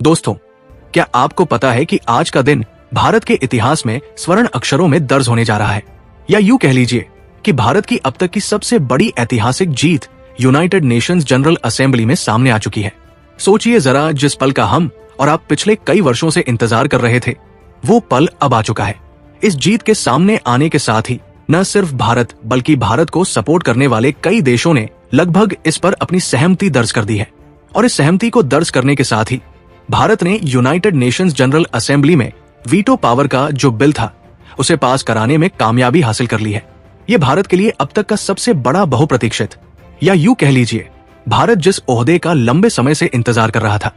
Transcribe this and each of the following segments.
दोस्तों, क्या आपको पता है कि आज का दिन भारत के इतिहास में स्वर्ण अक्षरों में दर्ज होने जा रहा है, या यूं कह लीजिए कि भारत की अब तक की सबसे बड़ी ऐतिहासिक जीत यूनाइटेड नेशंस जनरल असेंबली में सामने आ चुकी है। सोचिए जरा, जिस पल का हम और आप पिछले कई वर्षों से इंतजार कर रहे थे, वो पल अब आ चुका है। इस जीत के सामने आने के साथ ही न सिर्फ भारत बल्कि भारत को सपोर्ट करने वाले कई देशों ने लगभग इस पर अपनी सहमति दर्ज कर दी है। और इस सहमति को दर्ज करने के साथ ही भारत ने यूनाइटेड नेशंस जनरल असेंबली में वीटो पावर का जो बिल था उसे पास कराने में कामयाबी हासिल कर ली है। ये भारत के लिए अब तक का सबसे बड़ा बहुप्रतीक्षित, या यूं कह लीजिए भारत जिस ओहदे का लंबे समय से इंतजार कर रहा था,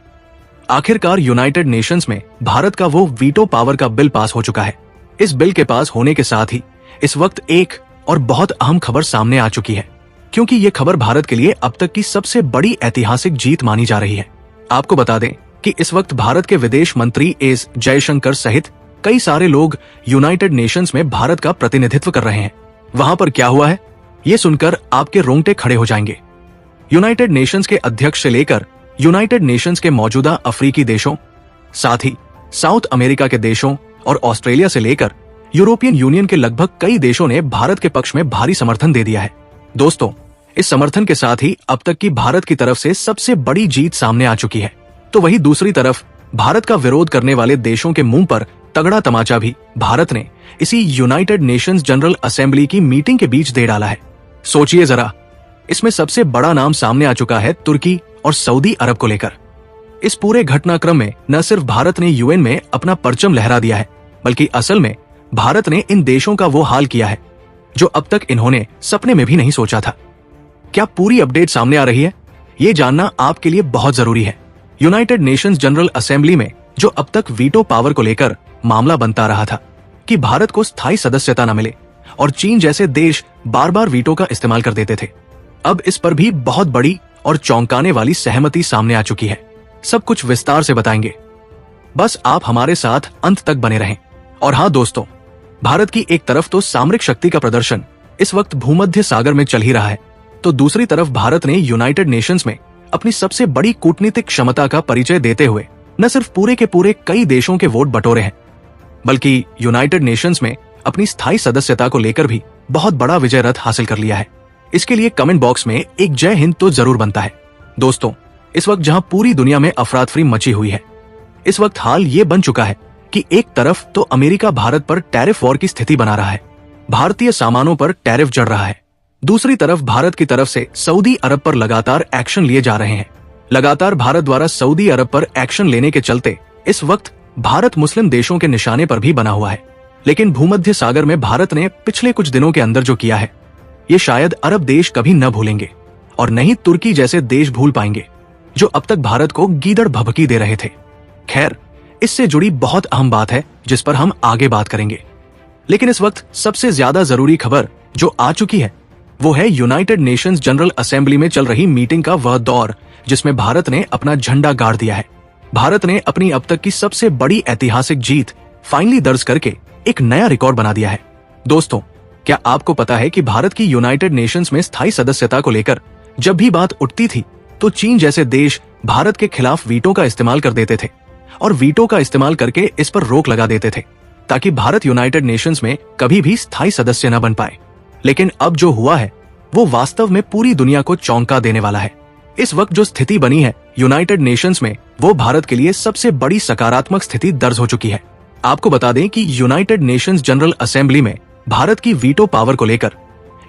आखिरकार यूनाइटेड नेशंस में भारत का वो वीटो पावर का बिल पास हो चुका है। इस बिल के पास होने के साथ ही इस वक्त एक और बहुत अहम खबर सामने आ चुकी है, क्योंकि ये खबर भारत के लिए अब तक की सबसे बड़ी ऐतिहासिक जीत मानी जा रही है। आपको बता दें कि इस वक्त भारत के विदेश मंत्री एस जयशंकर सहित कई सारे लोग यूनाइटेड नेशंस में भारत का प्रतिनिधित्व कर रहे हैं। वहां पर क्या हुआ है, ये सुनकर आपके रोंगटे खड़े हो जाएंगे। यूनाइटेड नेशंस के अध्यक्ष से लेकर यूनाइटेड नेशंस के मौजूदा अफ्रीकी देशों, साथ ही साउथ अमेरिका के देशों और ऑस्ट्रेलिया से लेकर यूरोपियन यूनियन के लगभग कई देशों ने भारत के पक्ष में भारी समर्थन दे दिया है। दोस्तों, इस समर्थन के साथ ही अब तक की भारत की तरफ से सबसे बड़ी जीत सामने आ चुकी है। तो वही दूसरी तरफ भारत का विरोध करने वाले देशों के मुंह पर तगड़ा तमाचा भी भारत ने इसी यूनाइटेड नेशंस जनरल असेंबली की मीटिंग के बीच दे डाला है। सोचिए जरा, इसमें सबसे बड़ा नाम सामने आ चुका है तुर्की और सऊदी अरब को लेकर। इस पूरे घटनाक्रम में न सिर्फ भारत ने यूएन में अपना परचम लहरा दिया है, बल्कि असल में भारत ने इन देशों का वो हाल किया है जो अब तक इन्होंने सपने में भी नहीं सोचा था। क्या पूरी अपडेट सामने आ रही है? ये जानना आपके लिए बहुत जरूरी है। यूनाइटेड नेशंस जनरल असेंबली में जो अब तक वीटो पावर को लेकर मामला बनता रहा था कि भारत को स्थायी सदस्यता न मिले और चीन जैसे देश बार बार वीटो का इस्तेमाल कर देते थे, अब इस पर भी बहुत बड़ी और चौंकाने वाली सहमति सामने आ चुकी है। सब कुछ विस्तार से बताएंगे, बस आप हमारे साथ अंत तक बने रहें। और हाँ दोस्तों, भारत की एक तरफ तो सामरिक शक्ति का प्रदर्शन इस वक्त भूमध्य सागर में चल ही रहा है, तो दूसरी तरफ भारत ने यूनाइटेड नेशंस में अपनी सबसे बड़ी कूटनीतिक क्षमता का परिचय देते हुए न सिर्फ पूरे के पूरे कई देशों के वोट बटोरे हैं, बल्कि यूनाइटेड नेशंस में अपनी स्थायी सदस्यता को लेकर भी बहुत बड़ा विजय रथ हासिल कर लिया है। इसके लिए कमेंट बॉक्स में एक जय हिंद तो जरूर बनता है। दोस्तों, इस वक्त जहां पूरी दुनिया में अफरा तफरी मची हुई है, इस वक्त हाल ये बन चुका है कि एक तरफ तो अमेरिका भारत पर टैरिफ वॉर की स्थिति बना रहा है, भारतीय सामानों पर टैरिफ जड़ रहा है। दूसरी तरफ भारत की तरफ से सऊदी अरब पर लगातार एक्शन लिए जा रहे हैं। लगातार भारत द्वारा सऊदी अरब पर एक्शन लेने के चलते इस वक्त भारत मुस्लिम देशों के निशाने पर भी बना हुआ है। लेकिन भूमध्य सागर में भारत ने पिछले कुछ दिनों के अंदर जो किया है, ये शायद अरब देश कभी न भूलेंगे और न ही तुर्की जैसे देश भूल पाएंगे, जो अब तक भारत को गीदड़ भभकी दे रहे थे। खैर, इससे जुड़ी बहुत अहम बात है जिस पर हम आगे बात करेंगे। लेकिन इस वक्त सबसे ज्यादा जरूरी खबर जो आ चुकी है वो है यूनाइटेड नेशंस जनरल असेंबली में चल रही मीटिंग का वह दौर जिसमें भारत ने अपना झंडा गाड़ दिया है। भारत ने अपनी अब तक की सबसे बड़ी ऐतिहासिक जीत फाइनली दर्ज करके एक नया रिकॉर्ड बना दिया है। दोस्तों, क्या आपको पता है कि भारत की यूनाइटेड नेशंस में स्थायी सदस्यता को लेकर जब भी बात उठती थी तो चीन जैसे देश भारत के खिलाफ वीटो का इस्तेमाल कर देते थे और वीटो का इस्तेमाल करके इस पर रोक लगा देते थे ताकि भारत यूनाइटेड नेशंस में कभी भी स्थायी सदस्य न बन पाए। लेकिन अब जो हुआ है वो वास्तव में पूरी दुनिया को चौंका देने वाला है। इस वक्त जो स्थिति बनी है यूनाइटेड नेशंस में, वो भारत के लिए सबसे बड़ी सकारात्मक स्थिति दर्ज हो चुकी है। आपको बता दें कि यूनाइटेड नेशंस जनरल असेंबली में भारत की वीटो पावर को लेकर,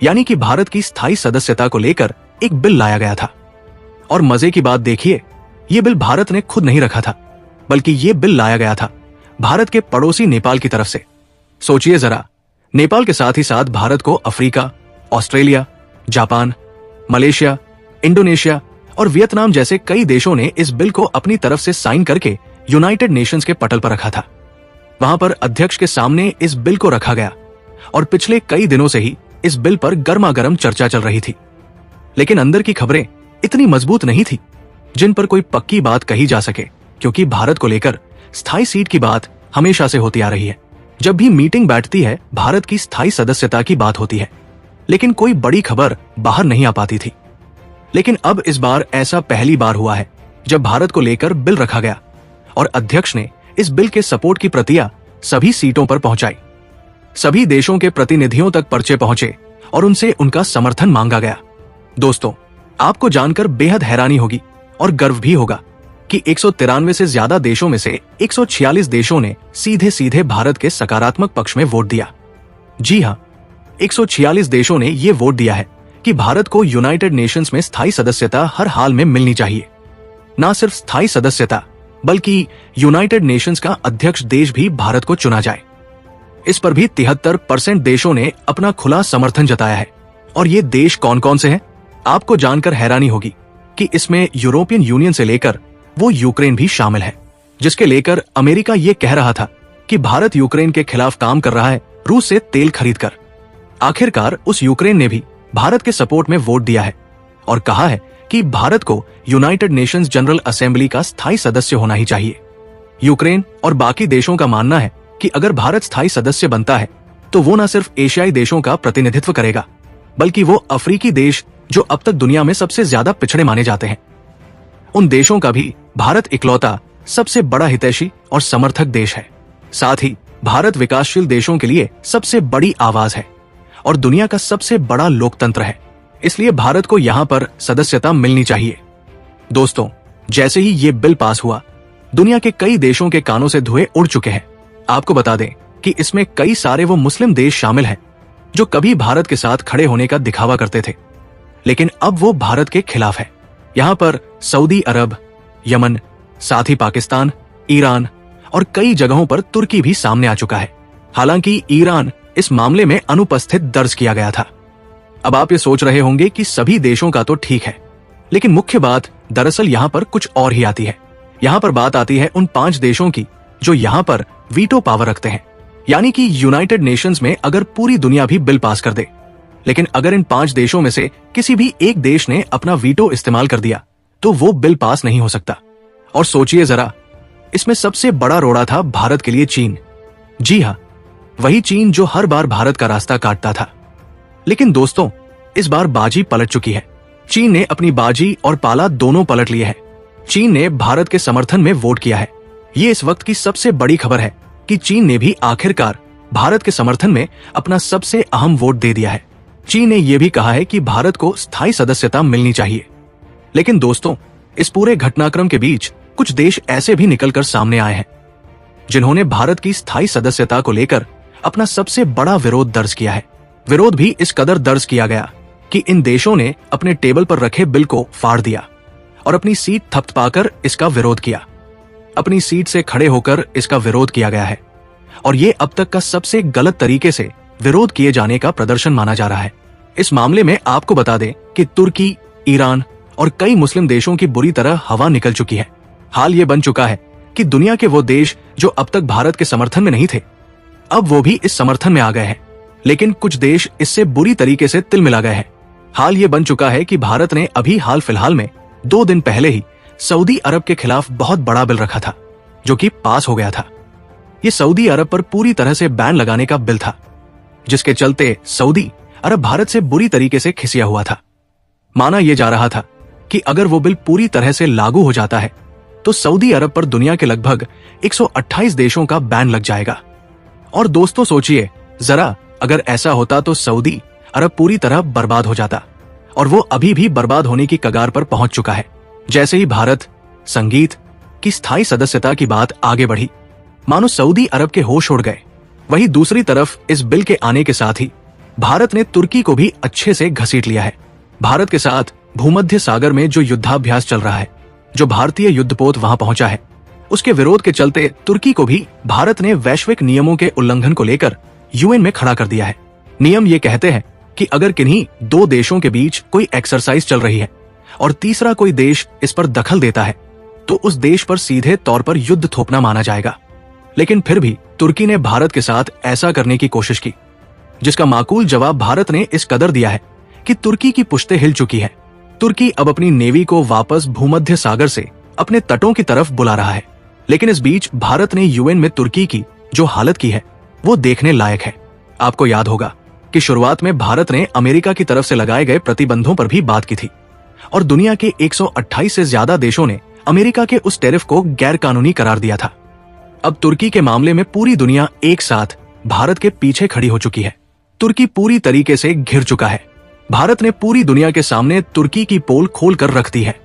यानी कि भारत की स्थायी सदस्यता को लेकर एक बिल लाया गया था। और मजे की बात देखिए, ये बिल भारत ने खुद नहीं रखा था, बल्कि ये बिल लाया गया था भारत के पड़ोसी नेपाल की तरफ से। सोचिए जरा, नेपाल के साथ ही साथ भारत को Africa, Australia, Japan, Malaysia, Indonesia और वियतनाम जैसे कई देशों ने इस बिल को अपनी तरफ से साइन करके यूनाइटेड नेशंस के पटल पर रखा था। वहां पर अध्यक्ष के सामने इस बिल को रखा गया और पिछले कई दिनों से ही इस बिल पर गर्मागर्म चर्चा चल रही थी। लेकिन अंदर की खबरें इतनी मजबूत नहीं थी जिन पर कोई पक्की बात कही जा सके, क्योंकि भारत को लेकर स्थायी सीट की बात हमेशा से होती आ रही है। जब भी मीटिंग बैठती है, भारत की स्थायी सदस्यता की बात होती है, लेकिन कोई बड़ी खबर बाहर नहीं आ पाती थी। लेकिन अब इस बार ऐसा पहली बार हुआ है जब भारत को लेकर बिल रखा गया और अध्यक्ष ने इस बिल के सपोर्ट की प्रतियां सभी सीटों पर पहुंचाई। सभी देशों के प्रतिनिधियों तक पर्चे पहुंचे और उनसे उनका समर्थन मांगा गया। दोस्तों, आपको जानकर बेहद हैरानी होगी और गर्व भी होगा कि 193 से ज्यादा देशों में से 146 देशों ने सीधे सीधे भारत के सकारात्मक पक्ष में वोट दिया। जी हां, 146 देशों ने ये वोट दिया है कि भारत को यूनाइटेड नेशंस में स्थायी सदस्यता हर हाल में मिलनी चाहिए। न सिर्फ स्थायी सदस्यता, बल्कि यूनाइटेड नेशंस का अध्यक्ष देश भी भारत को चुना जाए। इस पर भी 73% देशों ने अपना खुला समर्थन जताया है। और ये देश कौन कौन से हैं? आपको जानकर हैरानी होगी कि इसमें यूरोपियन यूनियन से लेकर वो यूक्रेन भी शामिल है, जिसके लेकर अमेरिका ये कह रहा था कि भारत यूक्रेन के खिलाफ काम कर रहा है रूस से तेल खरीदकर। आखिरकार उस यूक्रेन ने भी भारत के सपोर्ट में वोट दिया है और कहा है कि भारत को यूनाइटेड नेशंस जनरल असेंबली का स्थायी सदस्य होना ही चाहिए। यूक्रेन और बाकी देशों का मानना है कि अगर भारत स्थायी सदस्य बनता है तो वो न सिर्फ एशियाई देशों का प्रतिनिधित्व करेगा, बल्कि वो अफ्रीकी देश जो अब तक दुनिया में सबसे ज्यादा पिछड़े माने जाते हैं, उन देशों का भी भारत इकलौता सबसे बड़ा हितैषी और समर्थक देश है। साथ ही भारत विकासशील देशों के लिए सबसे बड़ी आवाज है और दुनिया का सबसे बड़ा लोकतंत्र है। इसलिए भारत को यहाँ पर सदस्यता मिलनी चाहिए। दोस्तों, जैसे ही ये बिल पास हुआ, दुनिया के कई देशों के कानों से धुएं उड़ चुके हैं। आपको बता दें कि इसमें कई सारे वो मुस्लिम देश शामिल हैं जो कभी भारत के साथ खड़े होने का दिखावा करते थे, लेकिन अब वो भारत के खिलाफ है। यहाँ पर सऊदी अरब, यमन, साथ ही पाकिस्तान, ईरान और कई जगहों पर तुर्की भी सामने आ चुका है। हालांकि ईरान इस मामले में अनुपस्थित दर्ज किया गया था। अब आप ये सोच रहे होंगे कि सभी देशों का तो ठीक है, लेकिन मुख्य बात दरअसल यहाँ पर कुछ और ही आती है। यहाँ पर बात आती है उन 5 देशों की जो यहाँ पर वीटो पावर रखते हैं, यानी कि यूनाइटेड नेशंस में अगर पूरी दुनिया भी बिल पास कर दे, लेकिन अगर इन 5 देशों में से किसी भी एक देश ने अपना वीटो इस्तेमाल कर दिया तो वो बिल पास नहीं हो सकता। और सोचिए जरा, इसमें सबसे बड़ा रोड़ा था भारत के लिए चीन। जी हाँ, वही चीन जो हर बार भारत का रास्ता काटता था। लेकिन दोस्तों, इस बार बाजी पलट चुकी है। चीन ने अपनी बाजी और पाला दोनों पलट लिए हैं। चीन ने भारत के समर्थन में वोट किया है। ये इस वक्त की सबसे बड़ी खबर है कि चीन ने भी आखिरकार भारत के समर्थन में अपना सबसे अहम वोट दे दिया है। चीन ने यह भी कहा है कि भारत को स्थायी सदस्यता मिलनी चाहिए। लेकिन दोस्तों, इस पूरे घटनाक्रम के बीच कुछ देश ऐसे भी निकलकर सामने आए हैं जिन्होंने भारत की स्थायी सदस्यता को लेकर अपना सबसे बड़ा विरोध दर्ज किया है। विरोध भी इस कदर दर्ज किया गया कि इन देशों ने अपने टेबल पर रखे बिल को फाड़ दिया और अपनी सीट थपथपाकर इसका विरोध किया। अपनी सीट से खड़े होकर इसका विरोध किया गया है और ये अब तक का सबसे गलत तरीके से विरोध किए जाने का प्रदर्शन माना जा रहा है। इस मामले में आपको बता दें कि तुर्की, ईरान और कई मुस्लिम देशों की बुरी तरह हवा निकल चुकी है। हाल ये बन चुका है कि दुनिया के वो देश जो अब तक भारत के समर्थन में नहीं थे, अब वो भी इस समर्थन में आ गए हैं। लेकिन कुछ देश इससे बुरी तरीके से तिल मिला गए हैं। हाल ये बन चुका है कि भारत ने अभी हाल फिलहाल में 2 दिन पहले ही सऊदी अरब के खिलाफ बहुत बड़ा बिल रखा था, जो कि पास हो गया था। ये सऊदी अरब पर पूरी तरह से बैन लगाने का बिल था, जिसके चलते सऊदी अरब भारत से बुरी तरीके से खिसिया हुआ था। माना यह जा रहा था कि अगर वो बिल पूरी तरह से लागू हो जाता है तो सऊदी अरब पर दुनिया के लगभग 128 देशों का बैन लग जाएगा। और दोस्तों सोचिए जरा, अगर ऐसा होता तो सऊदी अरब पूरी तरह बर्बाद हो जाता, और वो अभी भी बर्बाद होने की कगार पर पहुंच चुका है। जैसे ही भारत संगीत की स्थायी सदस्यता की बात आगे बढ़ी, मानो सऊदी अरब के होश उड़ गए। वहीं दूसरी तरफ इस बिल के आने के साथ ही भारत ने तुर्की को भी अच्छे से घसीट लिया है। भारत के साथ भूमध्य सागर में जो युद्धाभ्यास चल रहा है, जो भारतीय युद्धपोत वहां पहुंचा है, उसके विरोध के चलते तुर्की को भी भारत ने वैश्विक नियमों के उल्लंघन को लेकर यूएन में खड़ा कर दिया है। नियम ये कहते हैं कि अगर किन्हीं 2 देशों के बीच कोई एक्सरसाइज चल रही है और तीसरा कोई देश इस पर दखल देता है तो उस देश पर सीधे तौर पर युद्ध थोपना माना जाएगा। लेकिन फिर भी तुर्की ने भारत के साथ ऐसा करने की कोशिश की, जिसका माकूल जवाब भारत ने इस कदर दिया है कि तुर्की की पुश्तें हिल चुकी हैं। तुर्की अब अपनी नेवी को वापस भूमध्य सागर से अपने तटों की तरफ बुला रहा है। लेकिन इस बीच भारत ने यूएन में तुर्की की जो हालत की है वो देखने लायक है। आपको याद होगा कि शुरुआत में भारत ने अमेरिका की तरफ से लगाए गए प्रतिबंधों पर भी बात की थी और दुनिया के 128 से ज्यादा देशों ने अमेरिका के उस टैरिफ को गैर कानूनी करार दिया था। अब तुर्की के मामले में पूरी दुनिया एक साथ भारत के पीछे खड़ी हो चुकी है। तुर्की पूरी तरीके से घिर चुका है। भारत ने पूरी दुनिया के सामने तुर्की की पोल खोल कर रख दी है।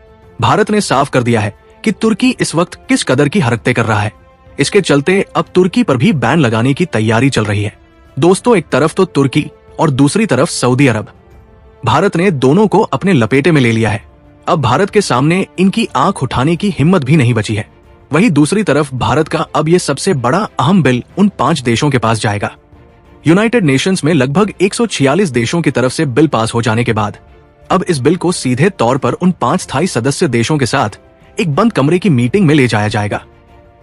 भारत ने साफ कर दिया है कि तुर्की इस वक्त किस कदर की हरकतें कर रहा है। इसके चलते अब तुर्की पर भी बैन लगाने की तैयारी चल रही है। दोस्तों, एक तरफ तो तुर्की और दूसरी तरफ सऊदी अरब। भारत ने दोनों को अपने लपेटे में ले लिया है। अब भारत के सामने इनकी आंख उठाने की हिम्मत भी नहीं बची है। वहीं दूसरी तरफ भारत का अब ये सबसे बड़ा अहम बिल उन 5 देशों के पास जाएगा। यूनाइटेड नेशंस में लगभग 146 देशों की तरफ से बिल पास हो जाने के बाद अब इस बिल को सीधे तौर पर उन 5 स्थायी सदस्य देशों के साथ एक बंद कमरे की मीटिंग में ले जाया जाएगा।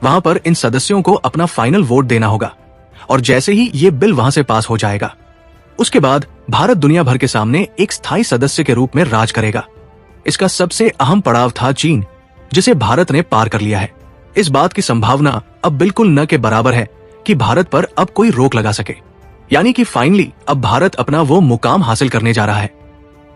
वहां पर इन सदस्यों को अपना फाइनल वोट देना होगा और जैसे ही ये बिल वहां से पास हो जाएगा, उसके बाद भारत दुनिया भर के सामने एक स्थायी सदस्य के रूप में राज करेगा। इसका सबसे अहम पड़ाव था चीन, जिसे भारत ने पार कर लिया है। इस बात की संभावना अब बिल्कुल न के बराबर है कि भारत पर अब कोई रोक लगा सके। यानी कि फाइनली अब भारत अपना वो मुकाम हासिल करने जा रहा है